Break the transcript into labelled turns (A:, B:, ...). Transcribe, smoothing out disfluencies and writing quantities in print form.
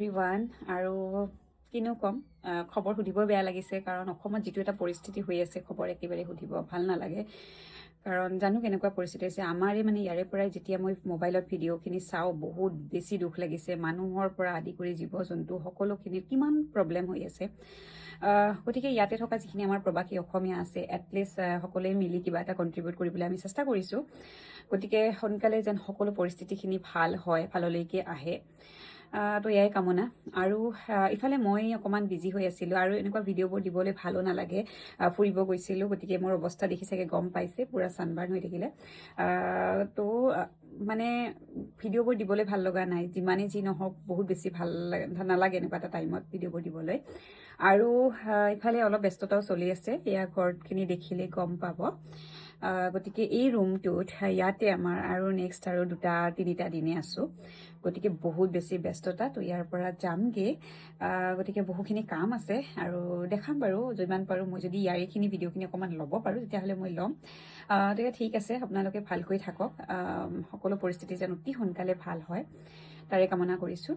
A: everyone আৰু কিনো ক'ম খবৰ সুধিব বেয়া লাগিছে কাৰণ অসমত যিটো এটা পৰিস্থিতি হৈ আছে খবৰ একেবাৰে সুধিব ভাল নালাগে কাৰণ জানো কেনেকুৱা পৰিস্থিতি হৈছে আমাৰে মানে ইয়াৰে পৰাই যেতিয়া মই মোবাইলত ভিডিঅ'খিনি চাওঁ বহুত বেছি দুখ লাগিছে মানুহৰ পৰা আদি কৰি জীৱ জন্তু সকলোখিনিৰ কিমান প্ৰব্লেম হৈ আছে গতিকে ইয়াতে থকা যিখিনি আমাৰ প্ৰবাসী অসমীয়া আছে এটলিষ্ট সকলোৱে মিলি কিবা এটা কণ্ট্ৰিবিউট কৰিবলৈ আমি চেষ্টা কৰিছোঁ গতিকে সোনকালে যেন সকলো পৰিস্থিতিখিনি ভাল হয় ভাললৈকে আহে তো এয়াই কামনা আৰু ইফালে মই অকণমান বিজি হৈ আছিলোঁ আৰু এনেকুৱা ভিডিঅ'বোৰ দিবলৈ ভালো নালাগে ফুৰিব গৈছিলোঁ গতিকে মোৰ অৱস্থা দেখি চাগে গম পাইছে পূৰা ছানবাৰ্ণ হৈ থাকিলে তো মানে ভিডিঅ'বোৰ দিবলৈ ভাল লগা নাই যিমানেই যি নহওক বহুত বেছি ভাল নালাগে এনেকুৱা এটা টাইমত ভিডিঅ'বোৰ দিবলৈ আৰু ইফালে অলপ ব্যস্ততাও চলি আছে এয়া ঘৰখিনি দেখিলে গম পাব গতিকে এই ৰুমটোত ইয়াতে আমাৰ আৰু নেক্সট আৰু 2-3টা দিনে আছোঁ গতিকে বহুত বেছি ব্যস্ততা তো ইয়াৰ পৰা যামগৈ গতিকে বহুখিনি কাম আছে আৰু দেখাম বাৰু যিমান পাৰোঁ মই যদি ইয়াৰেখিনি ভিডিঅ'খিনি অকণমান ল'ব পাৰোঁ তেতিয়াহ'লে মই ল'ম গতিকে ঠিক আছে আপোনালোকে ভালকৈ থাকক সকলো পৰিস্থিতি যেন অতি সোনকালে ভাল হয় তাৰে কামনা কৰিছোঁ